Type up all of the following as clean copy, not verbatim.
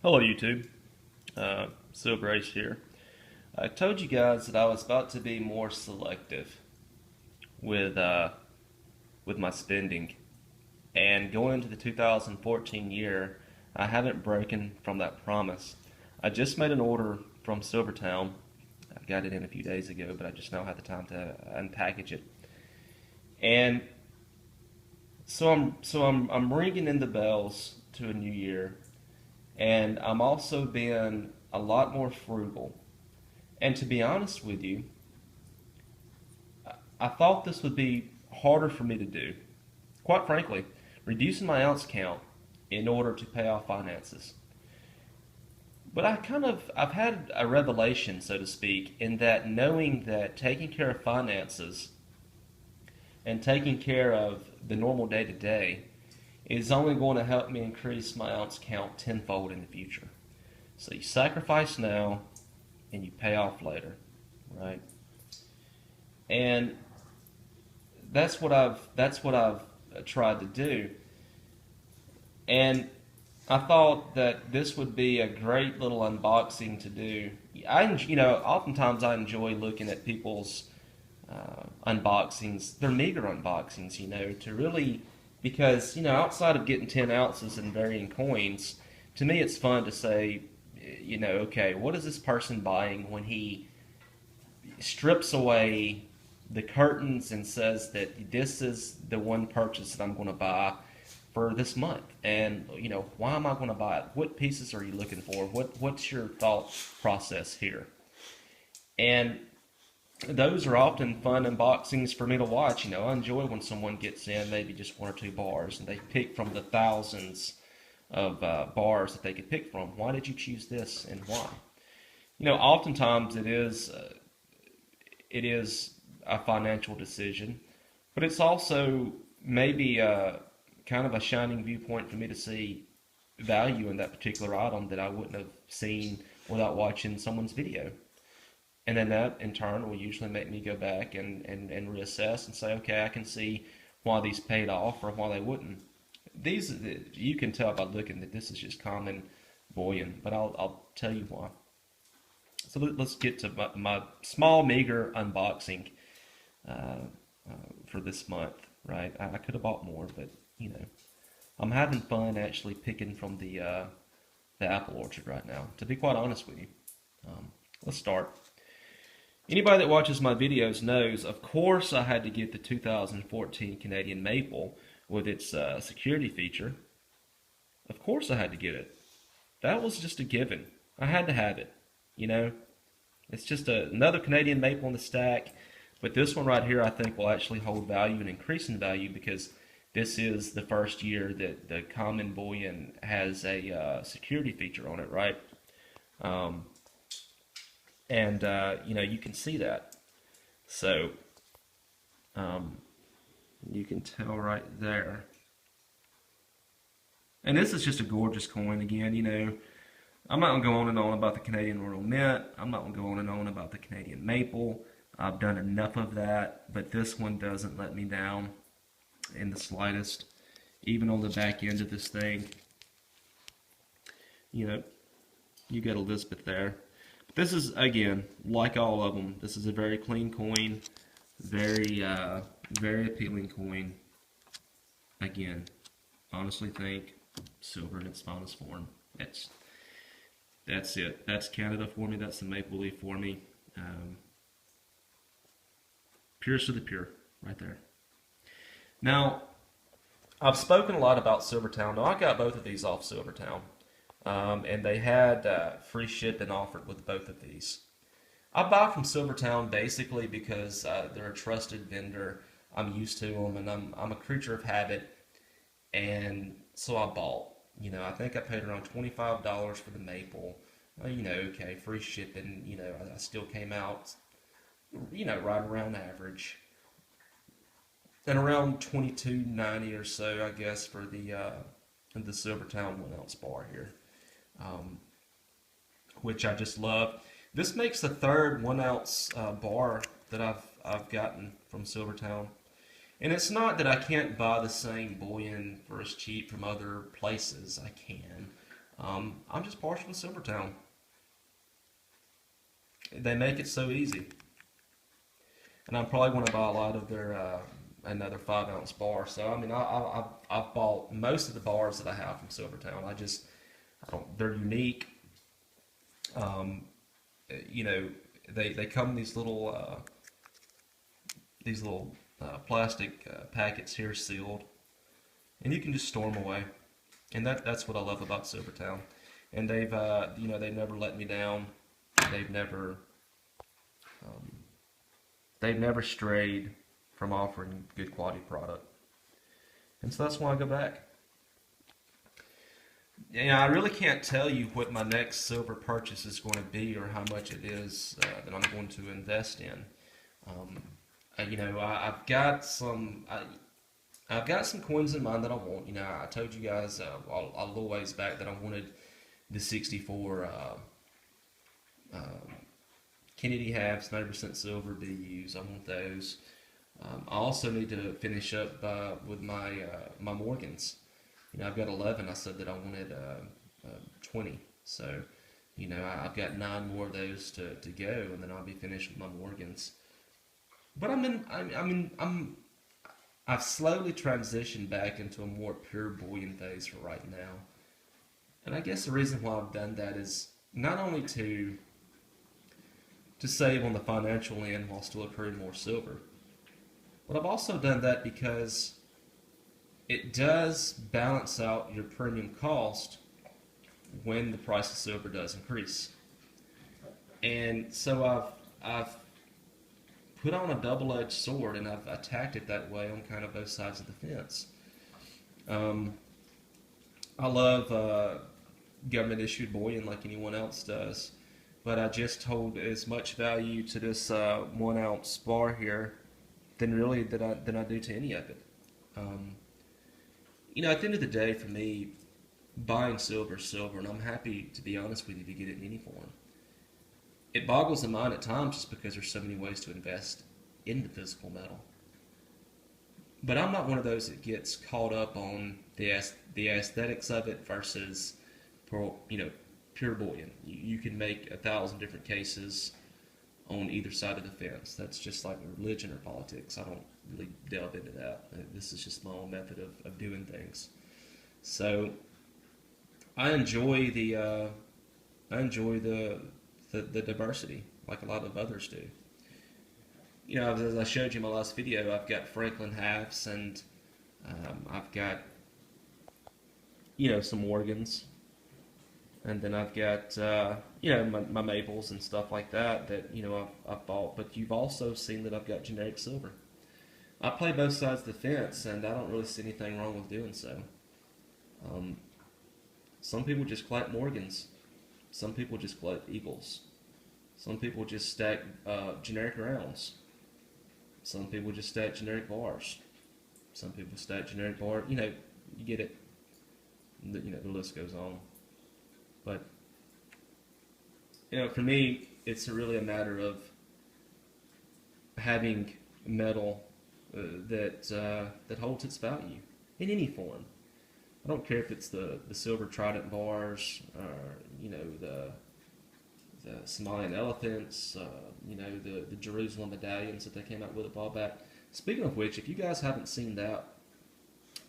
Hello YouTube, Silver Ace here. I told you guys that I was about to be more selective with uh, with my spending, and going into the 2014 year, I haven't broken from that promise. I just made an order from Silvertown. I got it in a few days ago, but I just now had the time to unpackage it, and so I'm ringing in the bells to a new year, and I'm also being a lot more frugal. And to be honest with you, I thought this would be harder for me to do. Quite frankly, reducing my ounce count in order to pay off finances. But I've had a revelation, so to speak, in that knowing that taking care of finances and taking care of the normal day to day is only going to help me increase my ounce count tenfold in the future. So you sacrifice now and you pay off later, right? And that's what I've tried to do. And I thought that this would be a great little unboxing to do. Oftentimes I enjoy looking at people's unboxings, their meager unboxings, to really, because, outside of getting 10 ounces and varying coins, to me it's fun to say, okay, what is this person buying when he strips away the curtains and says that this is the one purchase that I'm going to buy for this month, and why am I going to buy it? What pieces are you looking for? What's your thought process here? And those are often fun unboxings for me to watch. I enjoy when someone gets in maybe just one or two bars and they pick from the thousands of bars that they could pick from. Why did you choose this and why? Oftentimes it is a financial decision, but it's also maybe kind of a shining viewpoint for me to see value in that particular item that I wouldn't have seen without watching someone's video. And then that in turn will usually make me go back and reassess and say, okay, I can see why these paid off or why they wouldn't. These, you can tell by looking that this is just common bullion, but I'll tell you why. So let's get to my small, meager unboxing for this month, right? I could have bought more, but I'm having fun actually picking from the apple orchard right now, to be quite honest with you. Let's start. Anybody that watches my videos knows, of course, I had to get the 2014 Canadian Maple with its security feature. Of course I had to get it. That was just a given. I had to have it. It's just another Canadian Maple in the stack. But this one right here I think will actually hold value and increase in value, because this is the first year that the common bullion has a security feature on it, right? You can see that. So you can tell right there. And this is just a gorgeous coin again. I'm not going to go on and on about the Canadian Royal Mint. I'm not going to go on and on about the Canadian Maple. I've done enough of that, but this one doesn't let me down in the slightest. Even on the back end of this thing, you got Elizabeth there. But this is, again, like all of them, this is a very clean coin, very appealing coin. Again, honestly think silver in its finest form. That's it. That's Canada for me. That's the maple leaf for me. Purest of the pure, right there. Now, I've spoken a lot about Silvertown. Now, I got both of these off Silvertown, and they had free shipping offered with both of these. I buy from Silvertown basically because they're a trusted vendor. I'm used to them, and I'm a creature of habit, and so I bought. I think I paid around $25 for the maple. Okay, free shipping. I still came out, right around average, and around $22.90 or so, I guess, for the Silvertown 1 ounce bar here, which I just love. This makes the third 1 ounce bar that I've gotten from Silvertown. And it's not that I can't buy the same bullion for as cheap from other places. I can. I'm just partial to Silvertown. They make it so easy, and I'm probably going to buy a lot of their another 5 ounce bar. So I mean, I've bought most of the bars that I have from Silvertown. I don't. They're unique. Um, you know, they come in these little plastic packets here sealed, and you can just store them away. And that's what I love about Silvertown. And they've never let me down. They've never um, they've never strayed from offering good quality product. And so that's why I go back. Yeah, I really can't tell you what my next silver purchase is going to be or how much it is that I'm going to invest in. Um, I've got some coins in mind that I want. You know, I told you guys a little ways back that I wanted the 64 Kennedy halves, 90% silver BUs. I want those. I also need to finish up with my Morgans. You know, I've got 11. I said that I wanted 20. So, you know, I've got 9 more of those to go, and then I'll be finished with my Morgans. But I've slowly transitioned back into a more pure bullion phase for right now. And I guess the reason why I've done that is not only to save on the financial end while still accruing more silver, but I've also done that because it does balance out your premium cost when the price of silver does increase. And so I've put on a double-edged sword, and I've attacked it that way on kind of both sides of the fence. Um, I love government-issued bullion like anyone else does, but I just hold as much value to this 1 ounce bar here than I do to any of it. Um, you know, at the end of the day, for me, buying silver is silver, and I'm happy, to be honest with you, to get it in any form. It boggles the mind at times just because there's so many ways to invest in the physical metal. But I'm not one of those that gets caught up on the aesthetics of it versus, pure bullion. You can make 1,000 different cases on either side of the fence. That's just like religion or politics. I don't really delve into that. This is just my own method of doing things. So I enjoy the diversity like a lot of others do. You know, as I showed you in my last video, I've got Franklin halves, and I've got, you know, some Morgans, and then I've got my maples and stuff like that you know I've bought. But you've also seen that I've got generic silver. I play both sides of the fence, and I don't really see anything wrong with doing so. Um, some people just collect Morgans. Some people just collect Eagles. Some people just stack generic rounds. Some people just stack generic bars. Some people stack generic bar. You know, you get it. The list goes on. But you know, for me, it's really a matter of having metal that holds its value in any form. I don't care if it's the silver trident bars, or the Somalian elephants, the Jerusalem medallions that they came out with a while back. Speaking of which, if you guys haven't seen that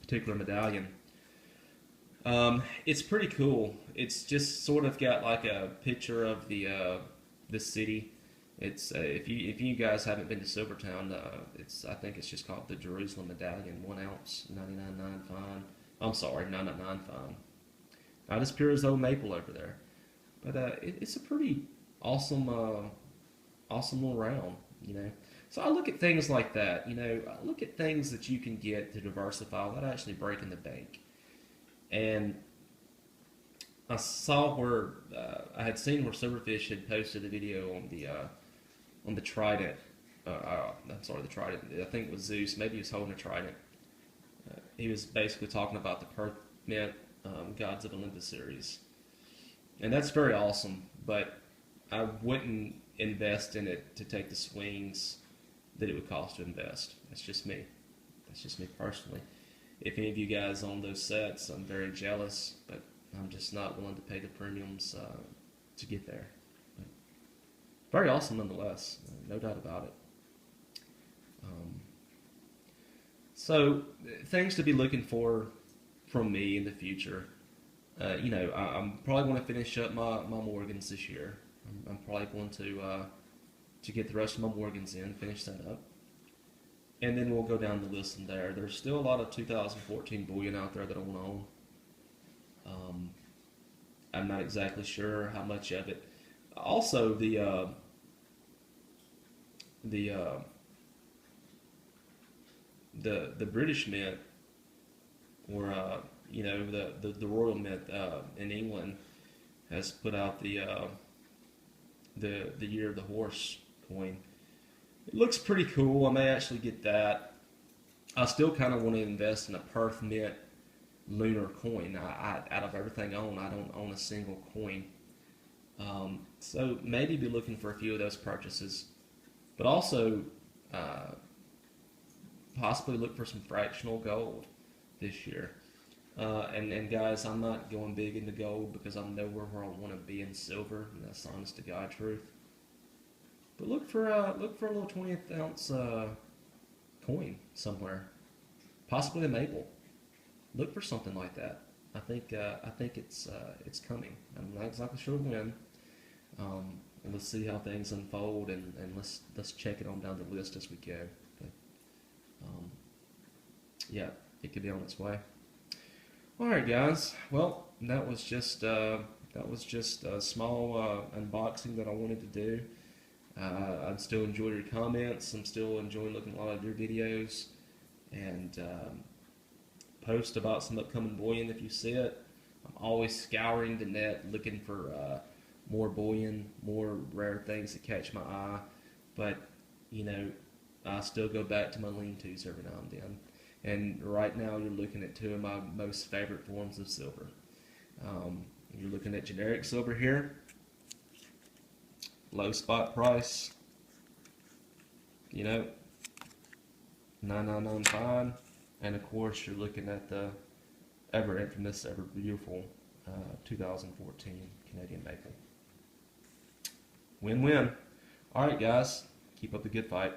particular medallion, it's pretty cool. It's just sort of got like a picture of the city. It's if you guys haven't been to Silvertown, I think it's just called the Jerusalem medallion, 1 ounce, 99.9 fine. I'm sorry, 9.9 fine. Not as pure as old maple over there, but it's a pretty awesome awesome little round, you know. So I look at things like that, you know. I look at things that you can get to diversify without actually breaking the bank. And I saw where I had seen where Silverfish had posted a video on the trident. I'm sorry, the trident. I think it was Zeus. Maybe he was holding a trident. He was basically talking about the Perth Mint Gods of Olympus series, and that's very awesome. But I wouldn't invest in it to take the swings that it would cost to invest. That's just me. That's just me personally. If any of you guys own those sets, I'm very jealous, but I'm just not willing to pay the premiums to get there. But very awesome nonetheless, no doubt about it. Um, so things to be looking for from me in the future. I'm probably going to finish up my Morgans this year. I'm probably going to get the rest of my Morgans in, finish that up, and then we'll go down the list from there. There's still a lot of 2014 bullion out there that I want to own. I'm not exactly sure how much of it. Also, the the British Mint, or the Royal Mint in England, has put out the Year of the Horse coin. It looks pretty cool. I may actually get that. I still kind of want to invest in a Perth Mint lunar coin. Out of everything I own, I don't own a single coin. So maybe be looking for a few of those purchases, but also possibly look for some fractional gold this year. And guys, I'm not going big into gold because I'm nowhere where I want to be in silver, and that's honest to God truth. But look for a little 20th ounce coin somewhere, possibly a maple. Look for something like that. I think it's coming. I'm not exactly sure when. And let's see how things unfold, and let's check it on down the list as we go. But yeah, it could be on its way. All right, guys. Well, that was just a small unboxing that I wanted to do. I still enjoy your comments. I'm still enjoying looking at a lot of your videos, and post about some upcoming bullion if you see it. I'm always scouring the net looking for more bullion, more rare things that catch my eye. But I still go back to my lean-tos every now and then. And right now you're looking at two of my most favorite forms of silver. You're looking at generic silver here, low spot price, 9995, and of course you're looking at the ever infamous, ever beautiful 2014 Canadian maple. Win-win. All right, guys, keep up the good fight.